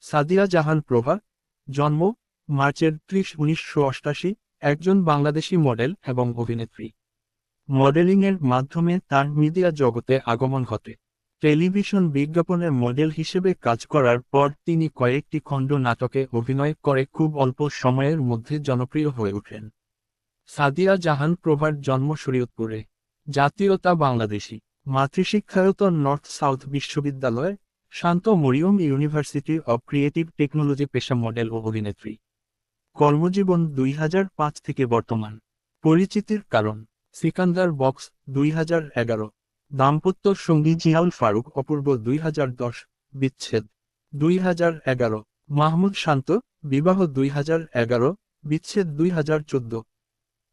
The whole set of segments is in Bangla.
সাদিয়া জাহান প্রভা, জন্ম মার্চের 30, 1988, একজন বাংলাদেশী মডেল এবং অভিনেত্রী। মডেলিংয়ের মাধ্যমে তার মিডিয়া জগতে আগমন ঘটে। টেলিভিশন বিজ্ঞাপনে মডেল হিসেবে কাজ করার পর তিনি কয়েকটি খণ্ড নাটকে অভিনয় করে খুব অল্প সময়ের মধ্যে জনপ্রিয় হয়ে ওঠেন। সাদিয়া জাহান প্রভার জন্ম শরীয়তপুরে। জাতীয়তা বাংলাদেশী। মাতৃশিক্ষায়তন নর্থ সাউথ বিশ্ববিদ্যালয়, Shanto Mariam university of creative technology, পেশা মডেল ও অভিনেত্রী। কর্মজীবন 2005 থেকে বর্তমান। পরিচিতির কারণ সিকান্দার বক্স 2011, দাম্পত্য সঙ্গী জিয়াউল ফারুক অপূর্ব 2010, বিচ্ছেদ 2011, মাহমুদ শান্ত, বিবাহ 2011, বিচ্ছেদ 2014।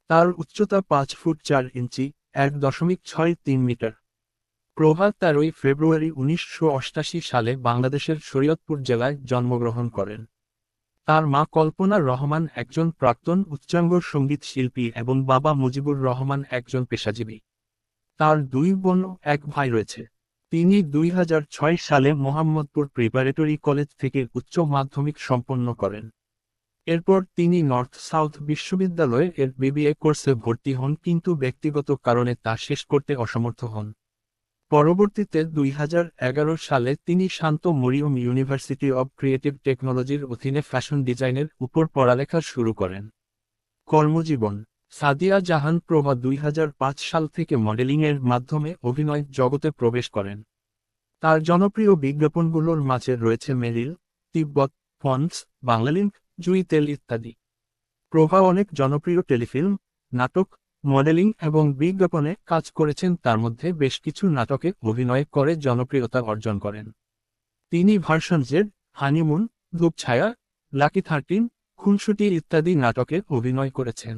তার উচ্চতা 5 ফুট 4 ইঞ্চি, 1.63 মিটার। প্রভা 13 ফেব্রুয়ারি 1988 সালে বাংলাদেশের শরীয়তপুর জেলায় জন্মগ্রহণ করেন। তার মা কল্পনা রহমান একজন প্রাক্তন উচ্চাঙ্গ সঙ্গীত শিল্পী এবং বাবা মুজিবুর রহমান একজন পেশাজীবী। তার 2 বোন ও 1 ভাই রয়েছে। তিনি 2006 সালে মোহাম্মদপুর প্রিপারেটরি কলেজ থেকে উচ্চ মাধ্যমিক সম্পন্ন করেন। এরপর তিনি নর্থ সাউথ বিশ্ববিদ্যালয়ে এর বিবিএ কোর্সে ভর্তি হন, কিন্তু ব্যক্তিগত কারণে তা শেষ করতে অসমর্থ হন। পরবর্তীতে 2011 সালে তিনি শান্ত মরিয়ম ইউনিভার্সিটি অব ক্রিয়েটিভ টেকনোলজির অধীনে ফ্যাশন ডিজাইনের উপর পড়ালেখা শুরু করেন। কর্মজীবন সাদিয়া জাহান প্রভা 2005 সাল থেকে মডেলিংয়ের মাধ্যমে অভিনয় জগতে প্রবেশ করেন। তার জনপ্রিয় বিজ্ঞাপনগুলোর মাঝে রয়েছে মেরিল, তিব্বত, পন্ডস, বাংলালিংক, জুই তেল ইত্যাদি। প্রভা অনেক জনপ্রিয় টেলিফিল্ম, নাটক, মডেলিং এবং বিজ্ঞাপনে কাজ করেছেন, তার মধ্যে বেশ কিছু নাটকে অভিনয় করে জনপ্রিয়তা অর্জন করেন। তিনি version Z, honeymoon, Dhupchhaya, lucky 13, খুনসুটি ইত্যাদি নাটকে অভিনয় করেছেন।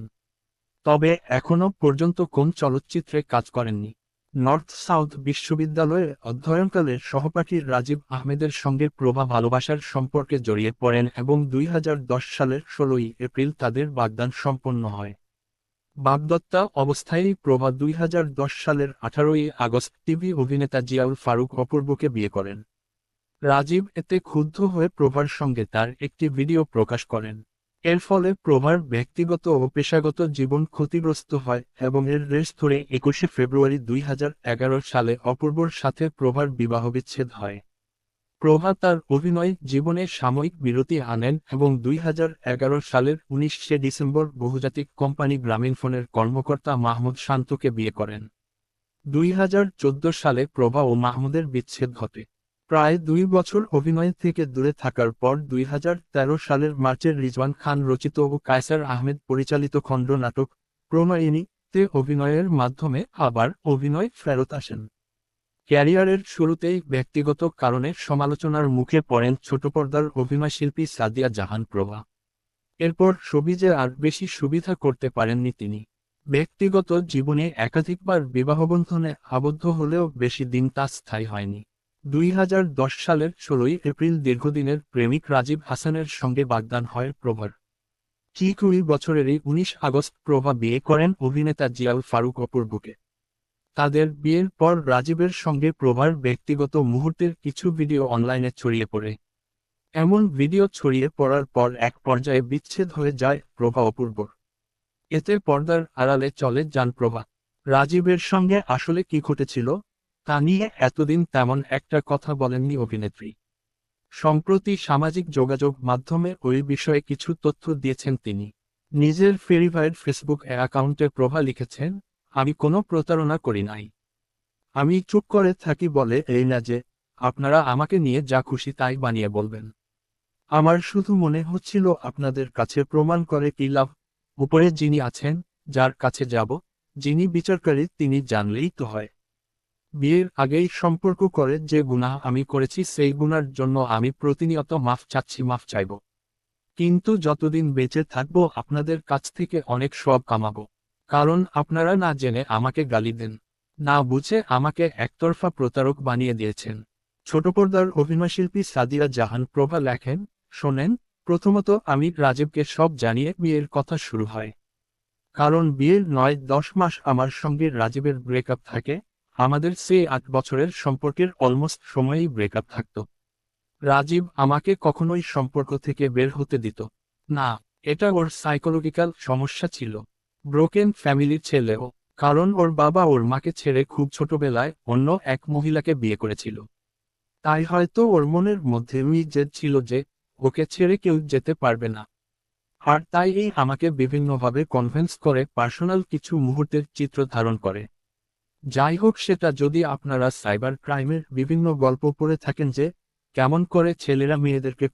তবে এখনও পর্যন্ত কোন চলচ্চিত্রে কাজ করেননি। নর্থ সাউথ বিশ্ববিদ্যালয়ে অধ্যয়নকালে সহপাঠী রাজীব আহমেদের সঙ্গে প্রভা ভালোবাসার সম্পর্কে জড়িয়ে পড়েন এবং 2010 সালের 16 এপ্রিল তাদের বাগদান সম্পন্ন হয়। বাগদত্তা অবস্থায় প্রভা 2010 সালের 18 আগস্ট টিভি অভিনেতা জিয়াউল ফারুক অপূর্বকে বিয়ে করেন। রাজীব এতে ক্ষুব্ধ হয়ে প্রভার সঙ্গে তার একটি ভিডিও প্রকাশ করেন। এর ফলে প্রভার ব্যক্তিগত ও পেশাগত জীবন ক্ষতিগ্রস্ত হয় এবং এর রেশ ধরে 21 ফেব্রুয়ারি 2011 সালে অপূর্বর সাথে প্রভার বিবাহবিচ্ছেদ হয়। প্রভা তার অভিনয় জীবনে সাময়িক বিরতি আনেন এবং 2011 সালের 19 ডিসেম্বর বহুজাতিক কোম্পানি গ্রামীণফোনের কর্মকর্তা মাহমুদ শান্তকে বিয়ে করেন। 2014 সালে প্রভা ও মাহমুদের বিচ্ছেদ ঘটে। প্রায় 2 বছর অভিনয় থেকে দূরে থাকার পর 2013 সালের মার্চে রিজওয়ান খান রচিত ও কায়সার আহমেদ পরিচালিত খণ্ড নাটক প্রণয়িনী-তে অভিনয়ের মাধ্যমে আবার অভিনয় ফেরত আসেন। ক্যারিয়ারের শুরুতেই ব্যক্তিগত কারণে সমালোচনার মুখে পড়েন ছোটপর্দার অভিনয়শিল্পী সাদিয়া জাহান প্রভা। এরপর শোবিজে আর বেশি সুবিধা করতে পারেননি তিনি। ব্যক্তিগত জীবনে একাধিকবার বিবাহবন্ধনে আবদ্ধ হলেও বেশি দিন তা স্থায়ী হয়নি। 2010 সালের 16 এপ্রিল দীর্ঘদিনের প্রেমিক রাজীব হাসানের সঙ্গে বাগদান হয় প্রভার। ঠিক 2 বছরেরই 19 আগস্ট প্রভা বিয়ে করেন অভিনেতা জিয়াউল ফারুক অপূর্বকে। তাদের বিয়ের পর রাজীবের সঙ্গে প্রভার ব্যক্তিগত মুহূর্তের কিছু ভিডিও অনলাইনে ছড়িয়ে পড়ে। এমন ভিডিও ছড়িয়ে পড়ার পর এক পর্যায়ে বিচ্ছেদ হয়ে যায় প্রভা অপূর্বর। এতে পর্দার আড়ালে চলে যান প্রভা। রাজীবের সঙ্গে আসলে কি ঘটেছিল তা নিয়ে এতদিন তেমন একটা কথা বলেননি অভিনেত্রী। সম্প্রতি সামাজিক যোগাযোগ মাধ্যমে ওই বিষয়ে কিছু তথ্য দিয়েছেন তিনি। নিজের ভেরিফাইড ফেসবুক অ্যাকাউন্টে প্রভা লিখেছেন, আমি কোনো প্রতারণা করি নাই। আমি চুপ করে থাকি বলে এই না যে আপনারা আমাকে নিয়ে যা খুশি তাই বানিয়ে বলবেন। আমার শুধু মনে হচ্ছিল আপনাদের কাছে প্রমাণ করে কি লাভ, উপরে যিনি আছেন, যার কাছে যাব, যিনি বিচারকারী তিনি জানলেই তো হয়। বিয়ের আগেই সম্পর্ক করে যে গুনাহ আমি করেছি সেই গুনার জন্য আমি প্রতিনিয়ত মাফ চাচ্ছি, মাফ চাইব। কিন্তু যতদিন বেঁচে থাকবো আপনাদের কাছ থেকে অনেক সওয়াব কামাবো। কারণ আপনারা না জেনে আমাকে গালি দেন, না বুঝে আমাকে একতরফা প্রতারক বানিয়ে দিয়েছেন। ছোটপর্দার অভিনয়শিল্পী সাদিয়া জাহান প্রভা লেখেন, শোনেন, প্রথমত আমি রাজীবকে সব জানিয়ে বিয়ের কথা শুরু হয়। কারণ বিয়ের 9-10 মাস আমার সঙ্গে রাজীবের ব্রেকআপ থাকে, আমাদের সেই 8 বছরের সম্পর্কের অলমোস্ট সময়েই ব্রেকআপ থাকতো। রাজীব আমাকে কখনোই সম্পর্ক থেকে বের হতে দিত না। এটা ওর সাইকোলজিক্যাল সমস্যা ছিল। ব্রোকেন ফ্যামিলির ছেলেও, কারণ ওর বাবা ওর মাকে ছেড়ে খুব ছোটবেলায় অন্য এক মহিলাকে বিয়ে করেছিল। তাই হয়তো ওর মনের মধ্যে জেদ ছিল যে ওকে ছেড়ে কেউ যেতে পারবে না। আর তাই এই আমাকে বিভিন্নভাবে কনভিন্স করে পার্সোনাল কিছু মুহূর্তের চিত্র ধারণ করে। যাই হোক, সেটা যদি আপনারা সাইবার ক্রাইমের বিভিন্ন গল্প পড়ে থাকেন যে কেমন করে ছেলেরা মেয়েদেরকে